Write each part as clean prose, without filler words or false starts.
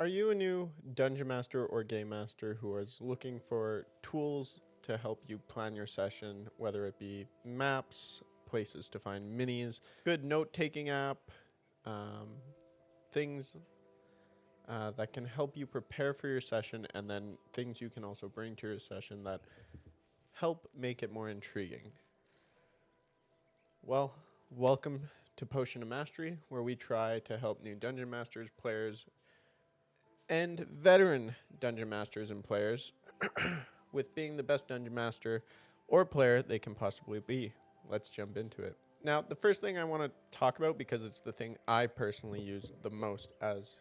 Are you a new dungeon master or game master who is looking for tools to help you plan your session, whether it be maps, places to find minis, good note taking app, um, things that can help you prepare for your session, and then things you can also bring to your session that help make it more intriguing? Well, welcome to Potion of Mastery, where we try to help new dungeon masters, players, and veteran dungeon masters and players with being the best dungeon master or player they can possibly be. Let's jump into it. Now, the first thing I want to talk about, because it's the thing I personally use the most as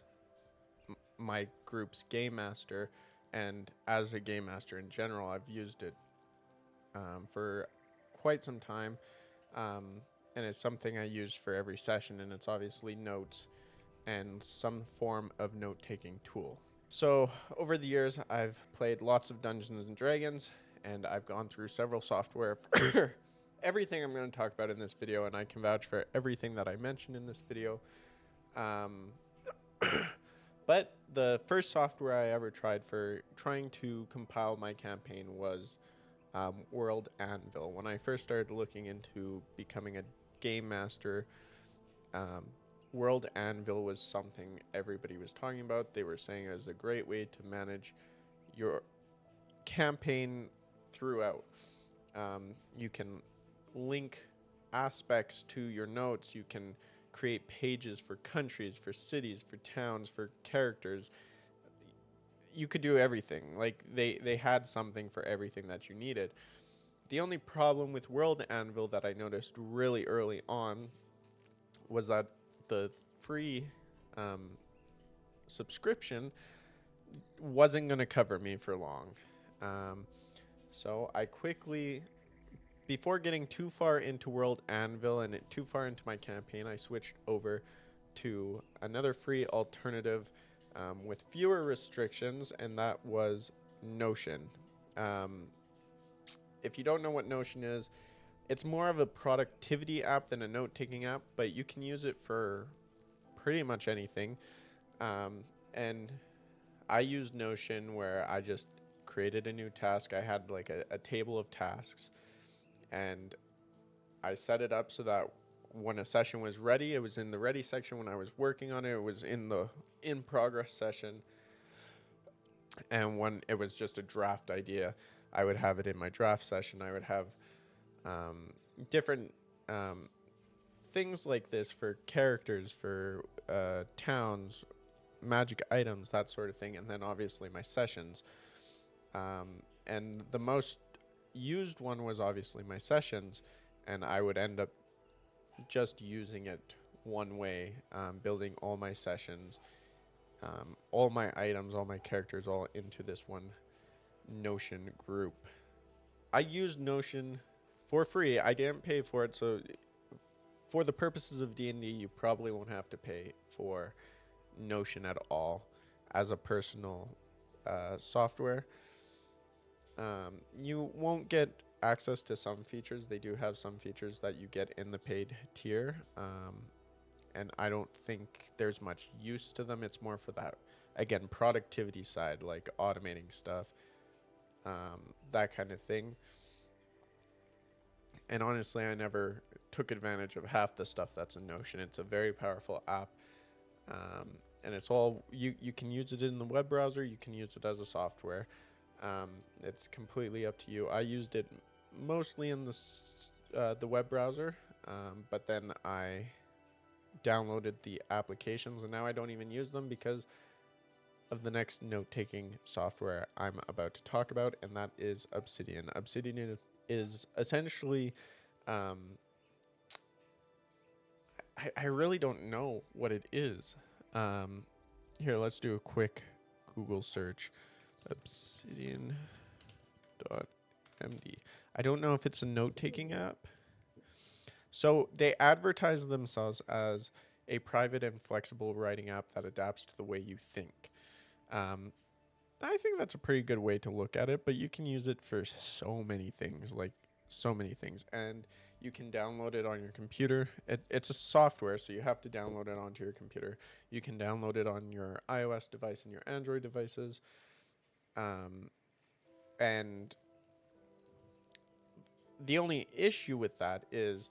my group's game master, and as a game master in general, I've used it for quite some time, and it's something I use for every session, and it's obviously notes and some form of note-taking tool. So over the years, I've played lots of Dungeons and Dragons, and I've gone through several software for everything I'm going to talk about in this video, and I can vouch for everything that I mentioned in this video. But the first software I ever tried for trying to compile my campaign was World Anvil. When I first started looking into becoming a game master, World Anvil was something everybody was talking about. They were saying it was a great way to manage your campaign throughout. You can link aspects to your notes. You can create pages for countries, for cities, for towns, for characters. You could do everything. Like they had something for everything that you needed. The only problem with World Anvil that I noticed really early on was that the free subscription wasn't going to cover me for long. So I quickly, before getting too far into World Anvil and too far into my campaign, I switched over to another free alternative with fewer restrictions, and that was Notion. If you don't know what Notion is, it's more of a productivity app than a note-taking app, but you can use it for pretty much anything. And I used Notion where I just created a new task. I had like a table of tasks, and I set it up so that when a session was ready, it was in the ready section. When I was working on it, it was in the in progress session. And when it was just a draft idea, I would have it in my draft session. I would have different things like this for characters, for towns, magic items, that sort of thing, and then obviously my sessions. And the most used one was obviously my sessions, and I would end up just using it one way, building all my sessions, all my items, all my characters, all into this one Notion group. I used Notion for free. I didn't pay for it, so for the purposes of D&D, you probably won't have to pay for Notion at all as a personal software. You won't get access to some features. They do have some features that you get in the paid tier, and I don't think there's much use to them. It's more for that, again, productivity side, like automating stuff, that kind of thing. And honestly, I never took advantage of half the stuff that's in Notion. It's a very powerful app, and it's all you can use it in the web browser. You can use it as a software. It's completely up to you. I used it mostly in the web browser, but then I downloaded the applications, and now I don't even use them because of the next note-taking software I'm about to talk about, and that is Obsidian. Obsidian is essentially, I really don't know what it is. Here, let's do a quick Google search. Obsidian.md. I don't know if it's a note-taking app. So they advertise themselves as a private and flexible writing app that adapts to the way you think. I think that's a pretty good way to look at it, but you can use it for so many things, and You can download it on your computer. It's a software, so you have to download it onto your computer. You can download it on your iOS device and your Android devices. And the only issue with that is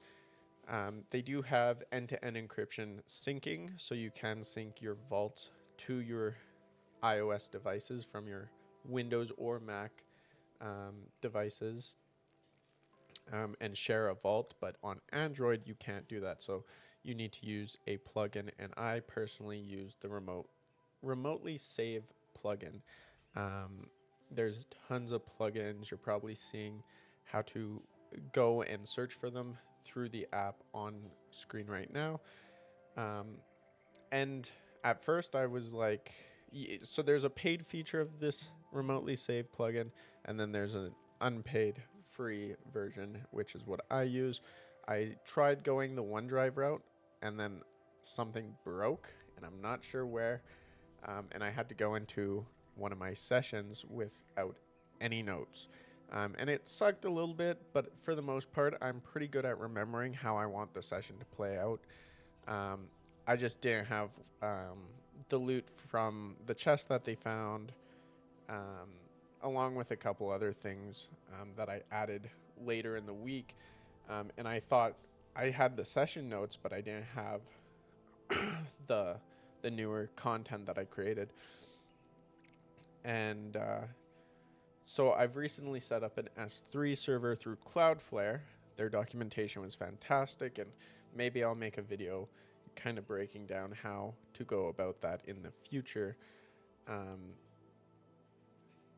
they do have end-to-end encryption syncing, so you can sync your vault to your iOS devices from your Windows or Mac devices and share a vault, but on Android you can't do that. So you need to use a plugin, and I personally use the remotely save plugin. There's tons of plugins. You're probably seeing how to go and search for them through the app on screen right now. And at first I was like, so there's a paid feature of this remotely save plugin, and then there's an unpaid free version, which is what I use. I tried going the OneDrive route, and then something broke, and I'm not sure where. And I had to go into one of my sessions without any notes. And it sucked a little bit, but for the most part, I'm pretty good at remembering how I want the session to play out. I just didn't have the loot from the chest that they found, along with a couple other things that I added later in the week. And I thought I had the session notes, but I didn't have the newer content that I created. And so I've recently set up an S3 server through Cloudflare. Their documentation was fantastic, and maybe I'll make a video kind of breaking down how to go about that in the future.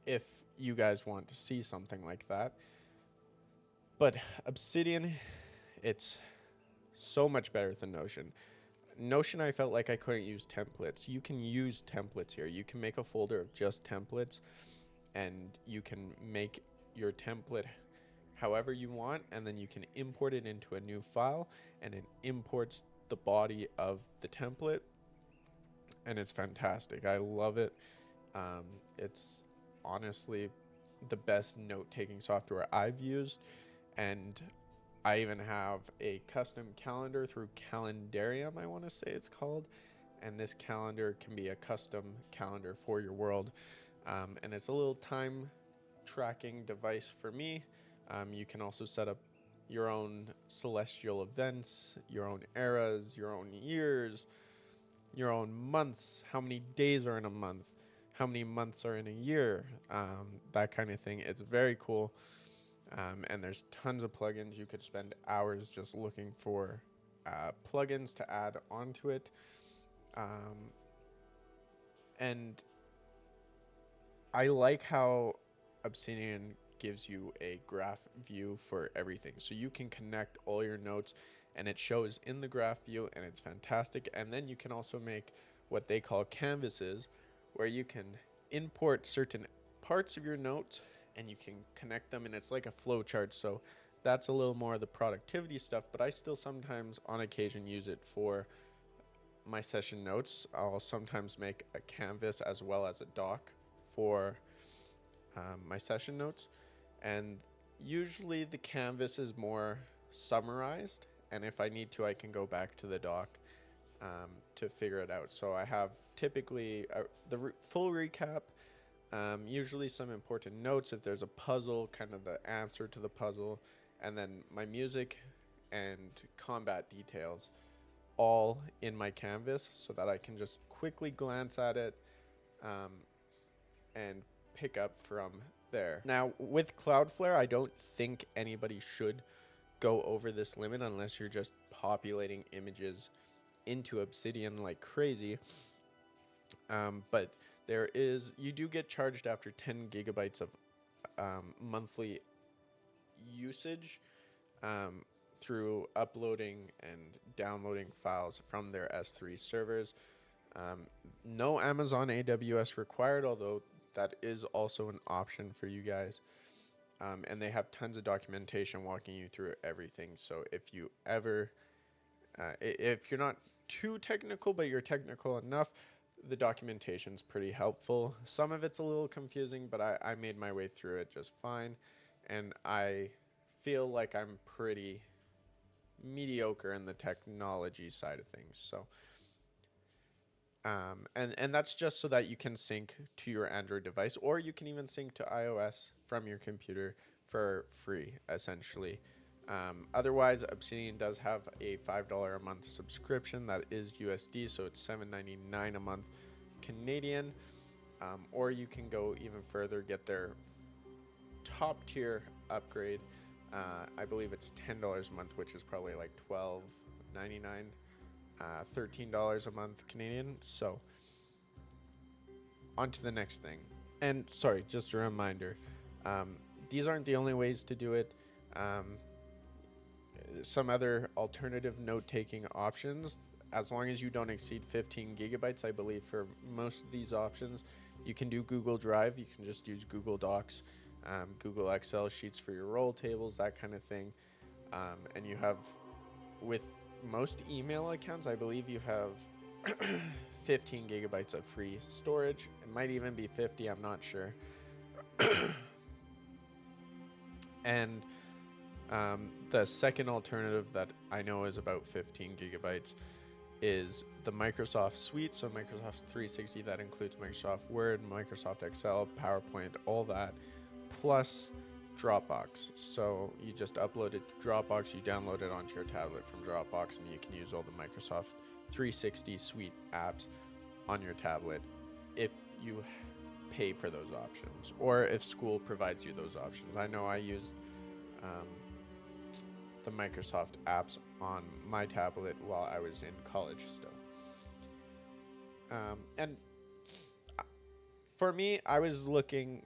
If you guys want to see something like that. But Obsidian, it's so much better than Notion. Notion, I felt like I couldn't use templates. You can use templates here. You can make a folder of just templates, and you can make your template however you want, and then you can import it into a new file, and it imports the body of the template, and it's fantastic. I love it. It's honestly the best note-taking software I've used, and I even have a custom calendar through Calendarium, I want to say it's called, and this calendar can be a custom calendar for your world, and it's a little time tracking device for me. You can also set up your own celestial events, your own eras, your own years, your own months, how many days are in a month, how many months are in a year, that kind of thing. It's very cool. And there's tons of plugins. You could spend hours just looking for plugins to add onto it. And I like how Obsidian gives you a graph view for everything. So you can connect all your notes, and it shows in the graph view, and it's fantastic. And then you can also make what they call canvases, where you can import certain parts of your notes and you can connect them, and it's like a flow chart. So that's a little more of the productivity stuff, but I still sometimes on occasion use it for my session notes. I'll sometimes make a canvas as well as a doc for my session notes, and usually the canvas is more summarized, and if I need to, I can go back to the doc to figure it out. So I have typically the full recap, usually some important notes if there's a puzzle, kind of the answer to the puzzle, and then my music and combat details all in my canvas so that I can just quickly glance at it and pick up from there. Now, with Cloudflare, I don't think anybody should go over this limit unless you're just populating images into Obsidian like crazy. But you do get charged after 10 gigabytes of monthly usage through uploading and downloading files from their S3 servers. No Amazon AWS required, although that is also an option for you guys. And they have tons of documentation walking you through everything. So if you ever, if you're not too technical, but you're technical enough, the documentation's pretty helpful. Some of it's a little confusing, but I made my way through it just fine. And I feel like I'm pretty mediocre in the technology side of things. So, and that's just so that you can sync to your Android device, or you can even sync to iOS from your computer for free, essentially. Otherwise, Obsidian does have a $5 a month subscription that is USD, so it's $7.99 a month Canadian. Or you can go even further, get their top tier upgrade. I believe it's $10 a month, which is probably like $12.99, $13 a month Canadian. So, on to the next thing. And sorry, just a reminder, these aren't the only ways to do it. Some other alternative note-taking options, as long as you don't exceed 15 gigabytes, I believe for most of these options, you can do Google Drive. You can just use Google Docs, Google Excel sheets for your roll tables, that kind of thing. And you have, with most email accounts, I believe you have 15 gigabytes of free storage. It might even be 50, I'm not sure. And the second alternative that I know is about 15 gigabytes is the Microsoft Suite. So Microsoft 360, that includes Microsoft Word, Microsoft Excel, PowerPoint, all that, plus Dropbox. So you just upload it to Dropbox, you download it onto your tablet from Dropbox, and you can use all the Microsoft 360 Suite apps on your tablet if you pay for those options, or if school provides you those options. I know I use the Microsoft apps on my tablet while I was in college still. And for me, I was looking,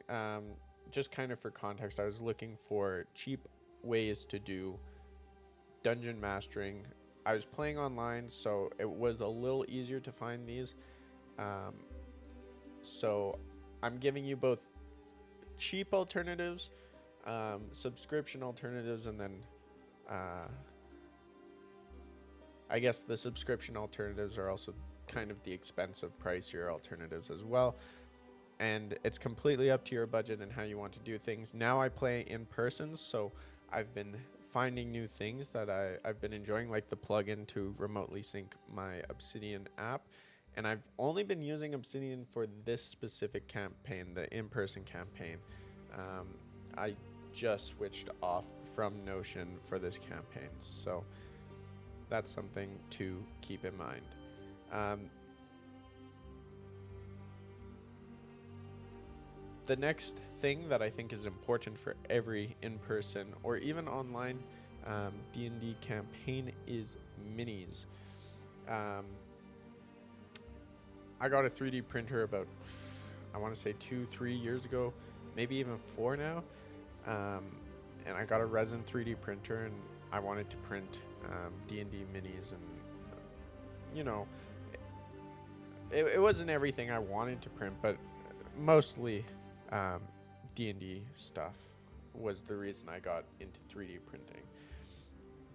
just kind of for context, I was looking for cheap ways to do dungeon mastering. I was playing online, so it was a little easier to find these. So I'm giving you both cheap alternatives, subscription alternatives, and then I guess the subscription alternatives are also kind of the expensive, pricier alternatives as well. And it's completely up to your budget and how you want to do things. Now I play in person, so I've been finding new things that I've been enjoying, like the plugin to remotely sync my Obsidian app. And I've only been using Obsidian for this specific campaign, the in-person campaign. I just switched off from Notion for this campaign, so that's something to keep in mind. The next thing that I think is important for every in-person or even online D&D campaign is minis. I got a 3D printer about, I want to say 2-3 years ago, maybe even 4 now. And I got a resin 3D printer, and I wanted to print D&D minis, and you know, it wasn't everything I wanted to print, but mostly D&D stuff was the reason I got into 3D printing.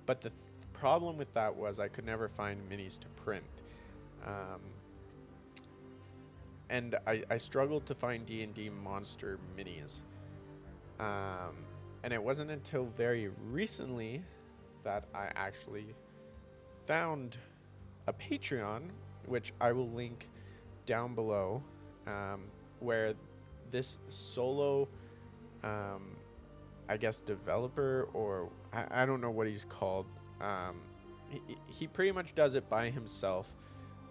But the problem with that was I could never find minis to print. And I struggled to find D&D monster minis. And it wasn't until very recently that I actually found a Patreon, which I will link down below, where this solo, I guess, developer, or I don't know what he's called. He pretty much does it by himself.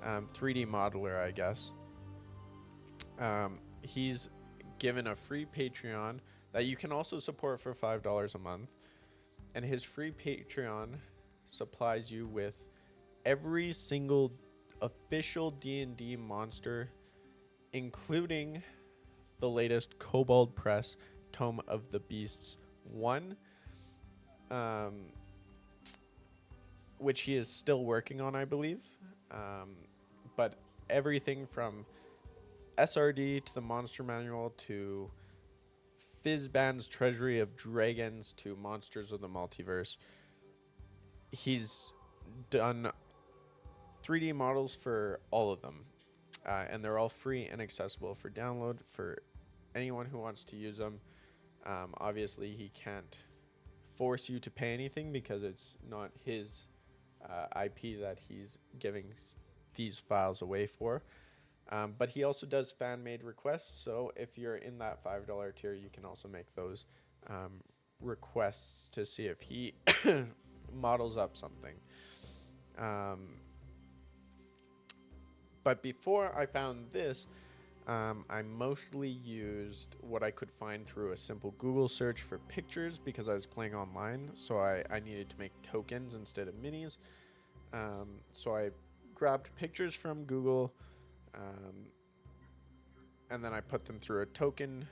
3D modeler, I guess. He's given a free Patreon that you can also support for $5 a month. And his free Patreon supplies you with every single official D&D monster, including the latest Kobold Press Tome of the Beasts 1, which he is still working on, I believe. But everything from SRD to the Monster Manual to Fizban's Treasury of Dragons to Monsters of the Multiverse. He's done 3D models for all of them. And they're all free and accessible for download for anyone who wants to use them. Obviously, he can't force you to pay anything because it's not his IP that he's giving these files away for. But he also does fan-made requests, so if you're in that $5 tier, you can also make those requests to see if he models up something. But before I found this, I mostly used what I could find through a simple Google search for pictures because I was playing online, so I needed to make tokens instead of minis. So I grabbed pictures from Google, and then I put them through a token.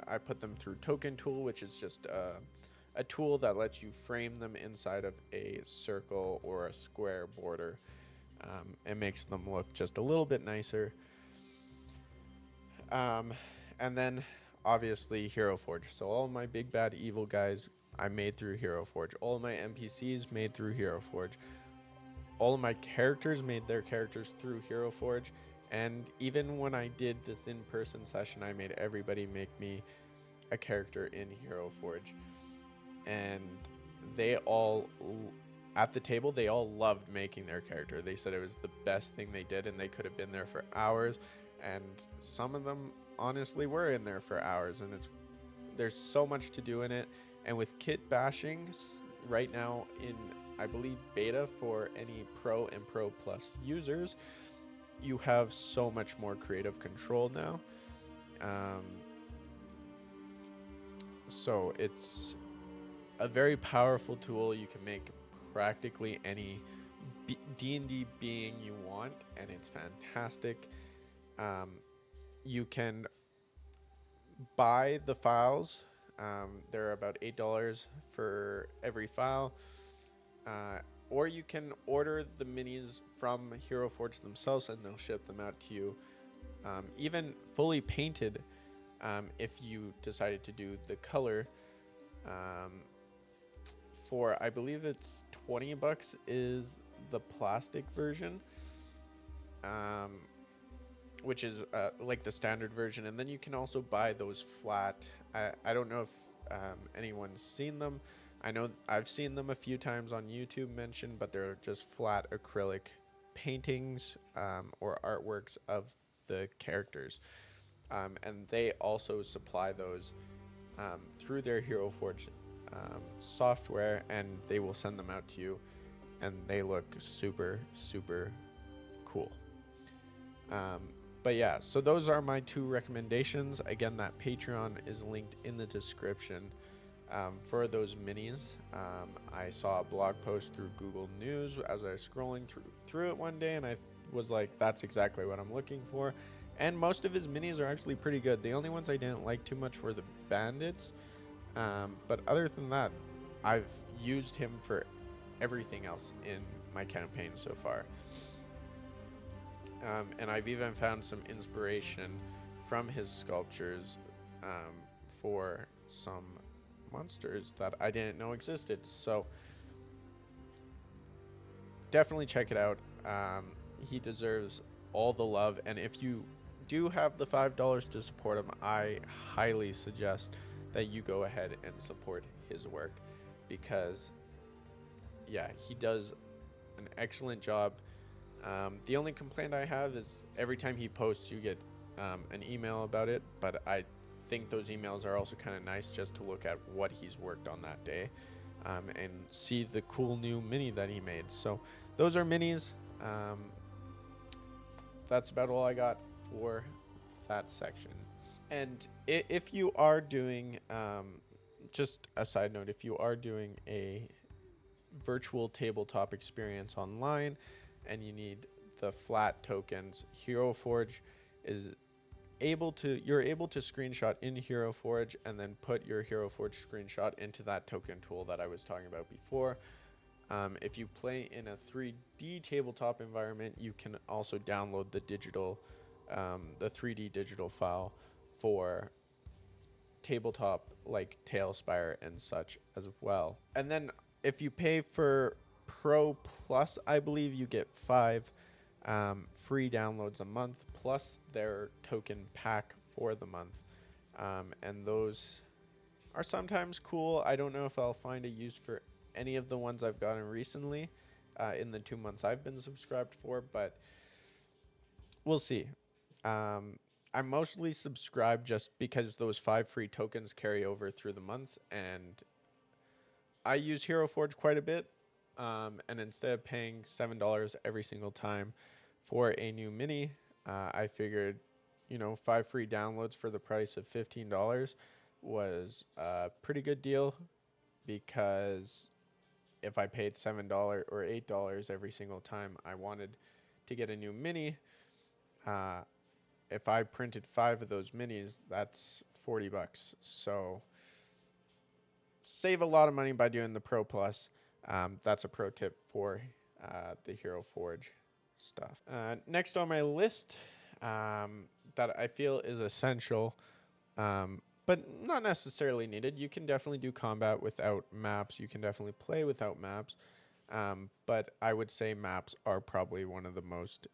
I put them through Token Tool, which is just a tool that lets you frame them inside of a circle or a square border. It makes them look just a little bit nicer. And then obviously Hero Forge. So all my big bad evil guys I made through Hero Forge. All of my NPCs made through Hero Forge. All of my characters made their characters through Hero Forge. And even when I did this in-person session, I made everybody make me a character in Hero Forge. And they all, at the table, they all loved making their character. They said it was the best thing they did, and they could have been there for hours. And some of them honestly were in there for hours, and there's so much to do in it. And with kit bashing right now in, I believe, beta for any Pro and Pro Plus users, you have so much more creative control now. So it's a very powerful tool. You can make practically any D&D being you want, and it's fantastic. You can buy the files. They're about $8 for every file. Or you can order the minis from Hero Forge themselves, and they'll ship them out to you. Even fully painted, if you decided to do the color. For, I believe it's $20 is the plastic version. Which is like the standard version, and then you can also buy those flat. I don't know if anyone's seen them. I know I've seen them a few times on YouTube mentioned, but they're just flat acrylic paintings or artworks of the characters, and they also supply those through their Hero Forge software, and they will send them out to you, and they look super cool. But yeah, so those are my two recommendations. Again, that Patreon is linked in the description for those minis. I saw a blog post through Google News as I was scrolling through it one day, and I was like, that's exactly what I'm looking for. And most of his minis are actually pretty good. The only ones I didn't like too much were the bandits. But other than that, I've used him for everything else in my campaign so far. And I've even found some inspiration from his sculptures for some monsters that I didn't know existed. So definitely check it out. He deserves all the love. And if you do have the $5 to support him, I highly suggest that you go ahead and support his work, because yeah, he does an excellent job. The only complaint I have is every time he posts, you get an email about it, but I think those emails are also kind of nice just to look at what he's worked on that day and see the cool new mini that he made. So those are minis. That's about all I got for that section. And if you are doing, just a side note, if you are doing a virtual tabletop experience online and you need the flat tokens, Hero Forge is you're able to screenshot in Hero Forge and then put your Hero Forge screenshot into that token tool that I was talking about before. If you play in a 3D tabletop environment, you can also download the digital, the 3D digital file for tabletop like Tailspire and such as well. And then if you pay for Pro Plus, I believe you get 5 free downloads a month plus their token pack for the month. And those are sometimes cool. I don't know if I'll find a use for any of the ones I've gotten recently in the 2 months I've been subscribed for, but we'll see. I'm mostly subscribed just because those 5 free tokens carry over through the month, and I use Hero Forge quite a bit. And instead of paying $7 every single time for a new mini, I figured, 5 free downloads for the price of $15 was a pretty good deal, because if I paid $7 or $8 every single time I wanted to get a new mini, if I printed 5 of those minis, that's $40. So save a lot of money by doing the Pro Plus. That's a pro tip for the Hero Forge stuff. Next on my list that I feel is essential, but not necessarily needed. You can definitely do combat without maps. You can definitely play without maps. But I would say maps are probably one of the most,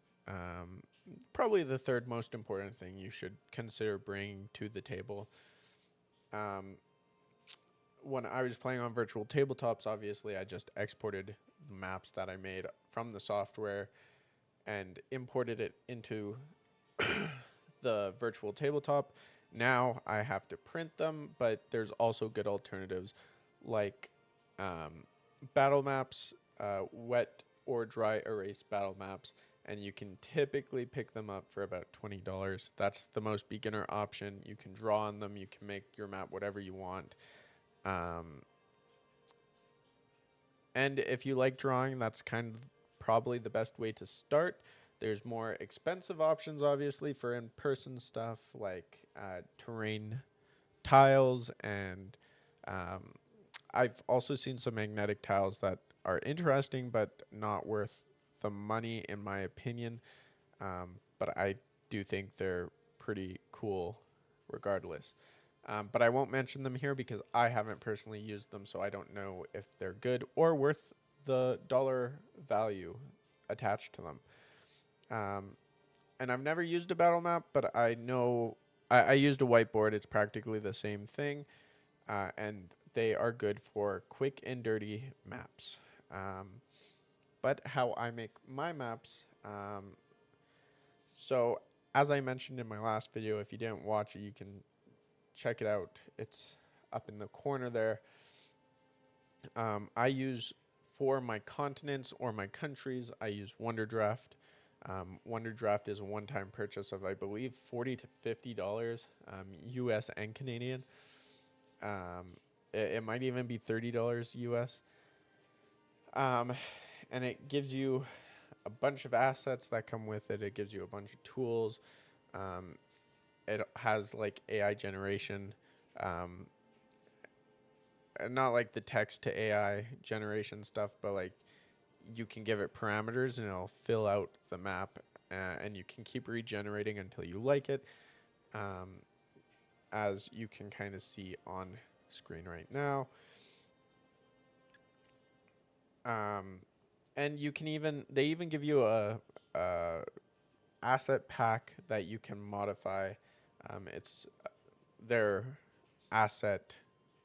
probably the third most important thing you should consider bringing to the table. When I was playing on virtual tabletops, obviously I just exported the maps that I made from the software and imported it into the virtual tabletop. Now I have to print them, but there's also good alternatives like battle maps, wet or dry erase battle maps, and you can typically pick them up for about $20. That's the most beginner option. You can draw on them. You can make your map whatever you want. And if you like drawing, that's kind of probably the best way to start. There's more expensive options, obviously, for in-person stuff like terrain tiles, and I've also seen some magnetic tiles that are interesting but not worth the money, in my opinion. But I do think they're pretty cool regardless. But I won't mention them here because I haven't personally used them, so I don't know if they're good or worth the dollar value attached to them. And I've never used a battle map, but I know I used a whiteboard. It's practically the same thing, and they are good for quick and dirty maps. But how I make my maps, so as I mentioned in my last video, if you didn't watch it, you can check it out. It's up in the corner there. I use, for my continents or my countries, I use Wonderdraft. Wonderdraft is a one-time purchase of, I believe, $40 to $50 US and Canadian. It might even be $30 US. And it gives you a bunch of assets that come with it. It gives you a bunch of tools. It has like AI generation, and not like the text to AI generation stuff, but like you can give it parameters and it'll fill out the map, and you can keep regenerating until you like it, as you can kind of see on screen right now. And you can they even give you a asset pack that you can modify. It's their asset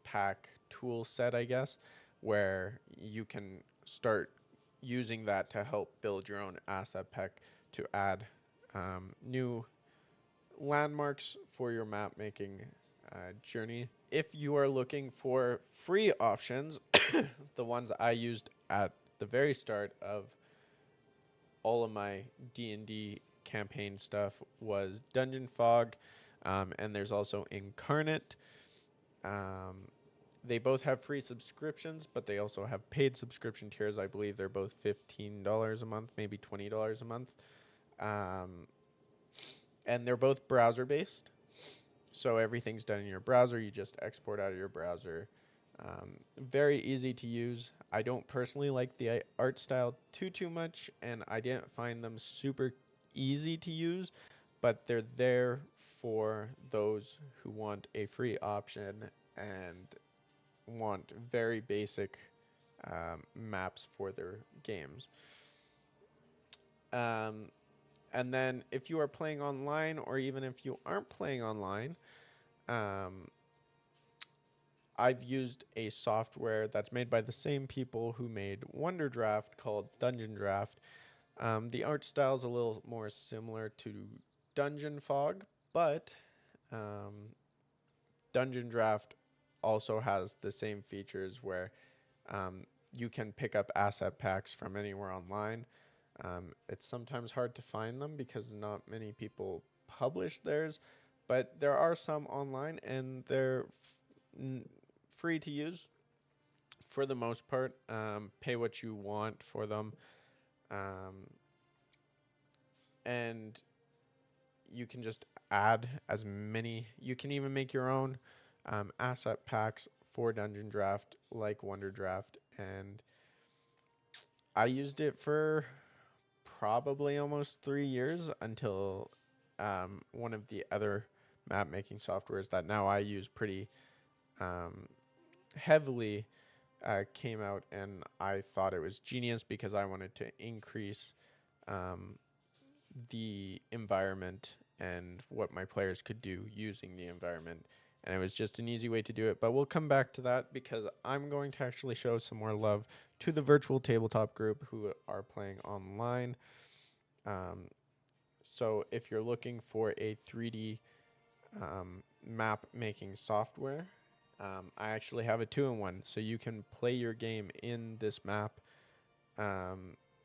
pack tool set, I guess, where you can start using that to help build your own asset pack to add new landmarks for your map making journey. If you are looking for free options, the ones I used at the very start of all of my D&D campaign stuff was Dungeon Fog, and there's also Incarnate. They both have free subscriptions, but they also have paid subscription tiers. I believe they're both $15 a month, maybe $20 a month. And they're both browser-based, so everything's done in your browser. You just export out of your browser. Very easy to use. I don't personally like the art style too much, and I didn't find them super easy to use, but they're there for those who want a free option and want very basic maps for their games. And then if you are playing online, or even if you aren't playing online, I've used a software that's made by the same people who made Wonder Draft called Dungeon Draft. The art style is a little more similar to Dungeon Fog, but um, Dungeon Draft also has the same features where you can pick up asset packs from anywhere online. It's sometimes hard to find them because not many people publish theirs, but there are some online and they're free to use for the most part. Pay what you want for them. Um, and you can just add as many. You can even make your own asset packs for Dungeon Draft, like Wonder Draft, and I used it for probably almost 3 years until one of the other map making softwares that now I use pretty um, heavily came out, and I thought it was genius because I wanted to increase um, the environment and what my players could do using the environment. And it was just an easy way to do it. But we'll come back to that because I'm going to actually show some more love to the virtual tabletop group who are playing online. So if you're looking for a 3D map making software, I actually have a 2-in-1. So you can play your game in this map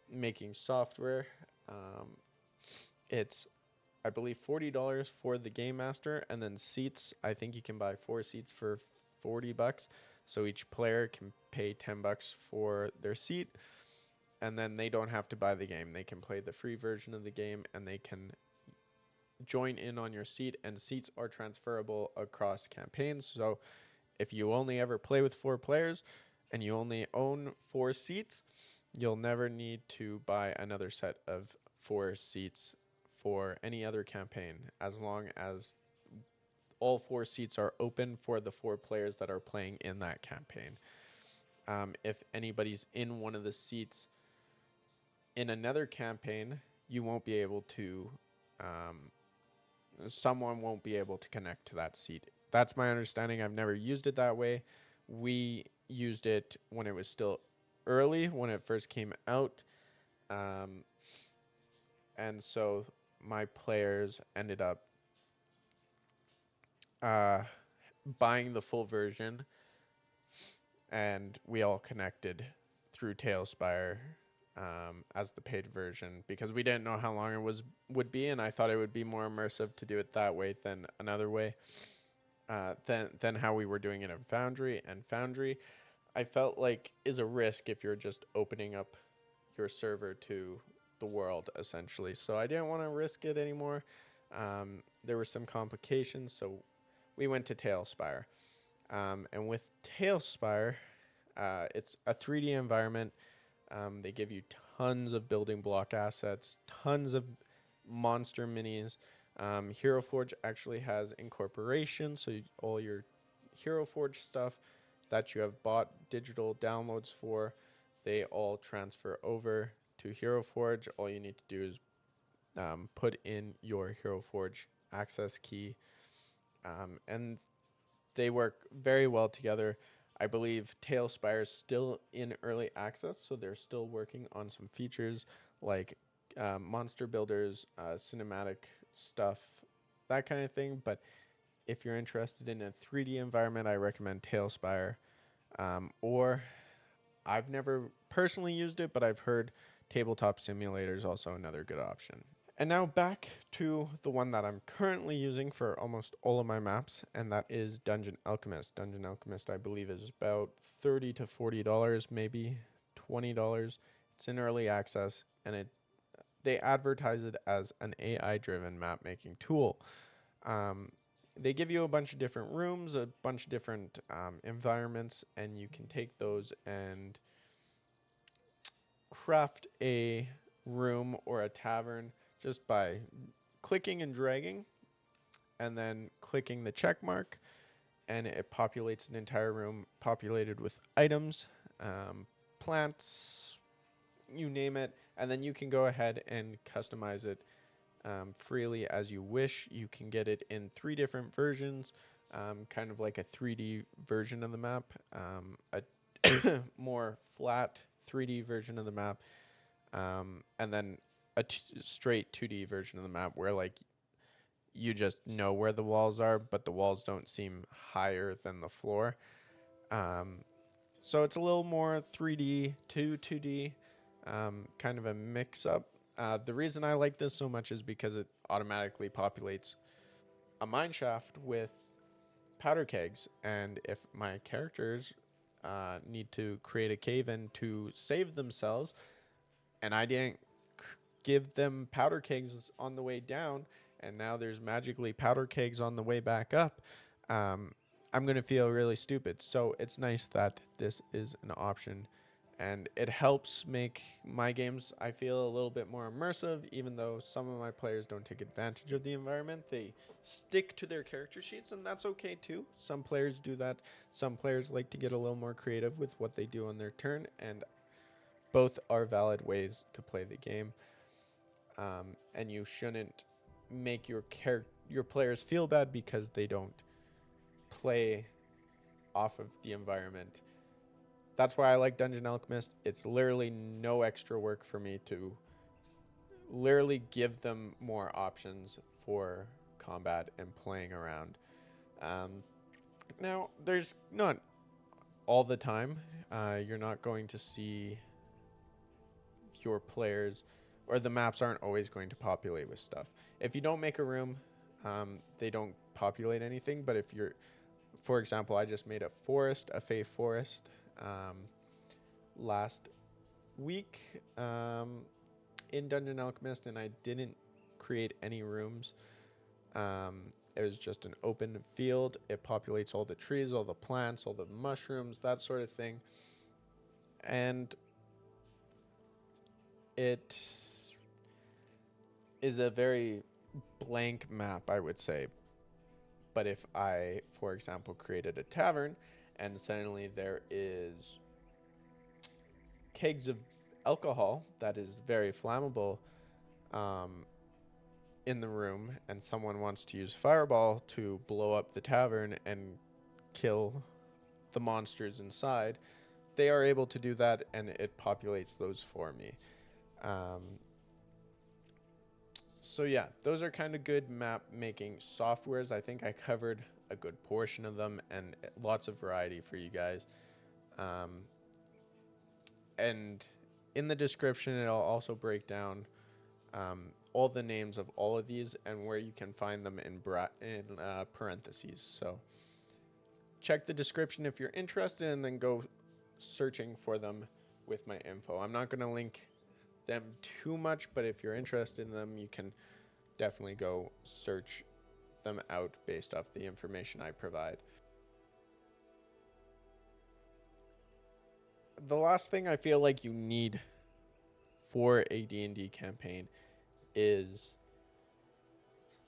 making software. It's, I believe, $40 for the GameMaster, and then seats. I think you can buy 4 seats for $40. So each player can pay $10 for their seat, and then they don't have to buy the game. They can play the free version of the game, and they can join in on your seat. And seats are transferable across campaigns. So if you only ever play with 4 players, and you only own 4 seats, you'll never need to buy another set of 4 seats for any other campaign, as long as all 4 seats are open for the 4 players that are playing in that campaign. If anybody's in one of the seats in another campaign, you won't be able to, someone won't be able to connect to that seat. That's my understanding. I've never used it that way. We used it when it was still early, when it first came out. And so my players ended up buying the full version, and we all connected through Tailspire as the paid version because we didn't know how long it would be, and I thought it would be more immersive to do it that way than another way, than how we were doing it in Foundry. And Foundry, I felt like, is a risk if you're just opening up your server to the world, essentially. So I didn't want to risk it anymore. There were some complications, so we went to Tailspire. And with Tailspire, it's a 3D environment. They give you tons of building block assets, tons of monster minis. Hero Forge actually has incorporation, so all your Hero Forge stuff that you have bought digital downloads for, they all transfer over to Hero Forge. All you need to do is put in your Hero Forge access key, and they work very well together. I believe Tailspire is still in early access, so they're still working on some features like monster builders, cinematic stuff, that kind of thing. But if you're interested in a 3D environment, I recommend Tailspire. Or I've never personally used it, but I've heard Tabletop Simulator is also another good option. And now back to the one that I'm currently using for almost all of my maps, and that is Dungeon Alchemist. Dungeon Alchemist, I believe, is about $30 to $40, maybe $20. It's in early access, and they advertise it as an AI-driven map-making tool. They give you a bunch of different rooms, a bunch of different environments, and you can take those and craft a room or a tavern just by clicking and dragging and then clicking the check mark, and it populates an entire room populated with items, plants, you name it, and then you can go ahead and customize it freely as you wish. You can get it in 3 different versions, kind of like a 3D version of the map, a more flat 3D version of the map, and then a straight 2D version of the map where like you just know where the walls are, but the walls don't seem higher than the floor. So it's a little more 3D to 2D, kind of a mix up. The reason I like this so much is because it automatically populates a mine shaft with powder kegs, and if my characters need to create a cave-in to save themselves, and I didn't give them powder kegs on the way down, and now there's magically powder kegs on the way back up, I'm going to feel really stupid. So it's nice that this is an option, and it helps make my games, I feel, a little bit more immersive. Even though some of my players don't take advantage of the environment, they stick to their character sheets, and that's okay too. Some players do that. Some players like to get a little more creative with what they do on their turn, and both are valid ways to play the game. And you shouldn't make your players feel bad because they don't play off of the environment. That's why I like Dungeon Alchemist. It's literally no extra work for me to literally give them more options for combat and playing around. Now, there's not all the time. You're not going to see your players, or the maps aren't always going to populate with stuff. If you don't make a room, they don't populate anything. But if you're, for example, I just made a forest, a Fey forest, last week in Dungeon Alchemist, and I didn't create any rooms. It was just an open field. It populates all the trees, all the plants, all the mushrooms, that sort of thing. And it is a very blank map, I would say. But if I, for example, created a tavern and suddenly there is kegs of alcohol that is very flammable in the room, and someone wants to use fireball to blow up the tavern and kill the monsters inside, they are able to do that, and it populates those for me. So yeah, those are kind of good map making softwares. I think I covered a good portion of them, and lots of variety for you guys. And in the description, it'll also break down all the names of all of these and where you can find them in parentheses. So check the description if you're interested, and then go searching for them with my info. I'm not going to link them too much, but if you're interested in them, you can definitely go search them out based off the information I provide. The last thing I feel like you need for a D&D campaign is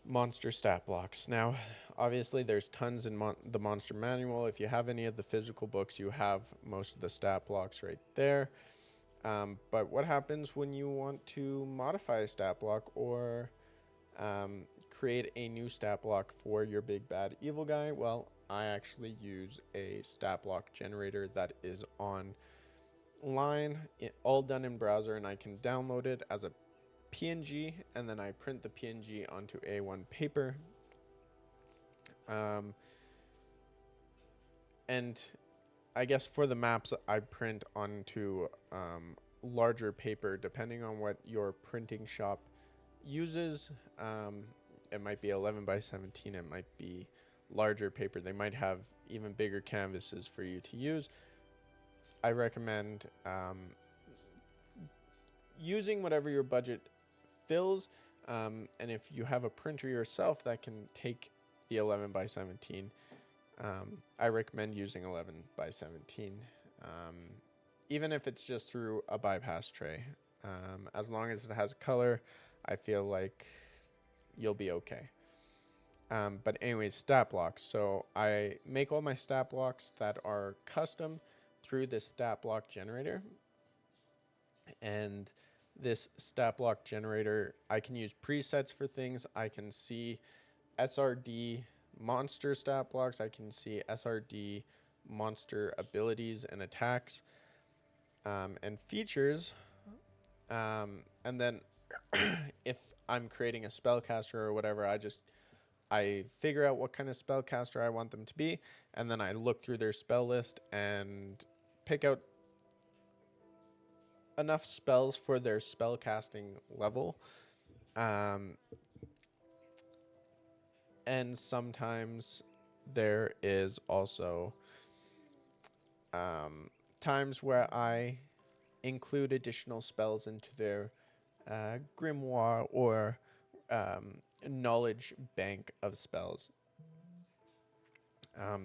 monster stat blocks. Now, obviously, there's tons in the monster manual. If you have any of the physical books, you have most of the stat blocks right there. But what happens when you want to modify a stat block, or create a new stat block for your big bad evil guy? Well, I actually use a stat block generator that is online, all done in browser, and I can download it as a PNG, and then I print the PNG onto A1 paper. And I guess for the maps, I print onto larger paper, depending on what your printing shop uses. It might be 11 by 17. It might be larger paper. They might have even bigger canvases for you to use. I recommend using whatever your budget fills. And if you have a printer yourself that can take the 11 by 17, I recommend using 11 by 17, even if it's just through a bypass tray. As long as it has color, I feel like you'll be okay. But anyways, stat blocks. So I make all my stat blocks that are custom through this stat block generator. And this stat block generator, I can use presets for things. I can see SRD monster stat blocks. I can see SRD monster abilities and attacks, and features. And then if I'm creating a spellcaster or whatever, I figure out what kind of spellcaster I want them to be, and then I look through their spell list and pick out enough spells for their spellcasting level. And sometimes there is also times where I include additional spells into their grimoire or knowledge bank of spells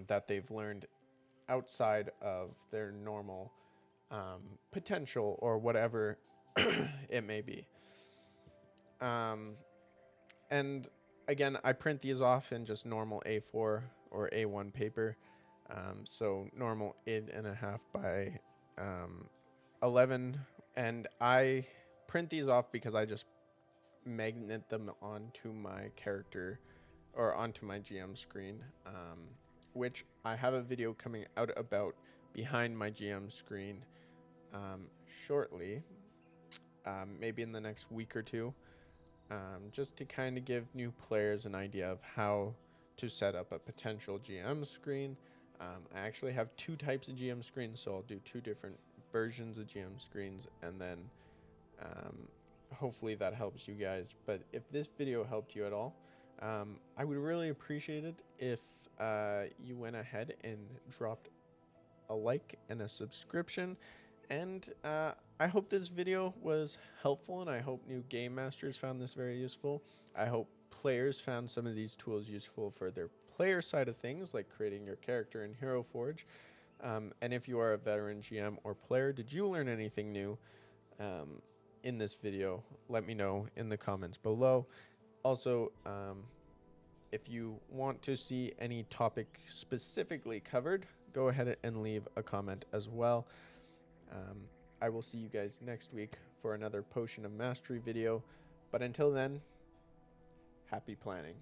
that they've learned outside of their normal potential or whatever it may be. And again, I print these off in just normal A4 or A1 paper. So normal 8.5 by 11. And I print these off because I just magnet them onto my character or onto my GM screen, which I have a video coming out about behind my GM screen shortly, maybe in the next week or two, just to kind of give new players an idea of how to set up a potential GM screen. I actually have two types of GM screens, so I'll do two different versions of GM screens, and then hopefully that helps you guys. But if this video helped you at all, I would really appreciate it if you went ahead and dropped a like and a subscription. And I hope this video was helpful, and I hope new game masters found this very useful. I hope players found some of these tools useful for their player side of things, like creating your character in Hero Forge. And if you are a veteran GM or player, did you learn anything new in this video? Let me know in the comments below. Also, if you want to see any topic specifically covered, go ahead and leave a comment as well. I will see you guys next week for another Potion of Mastery video. But until then, happy planning.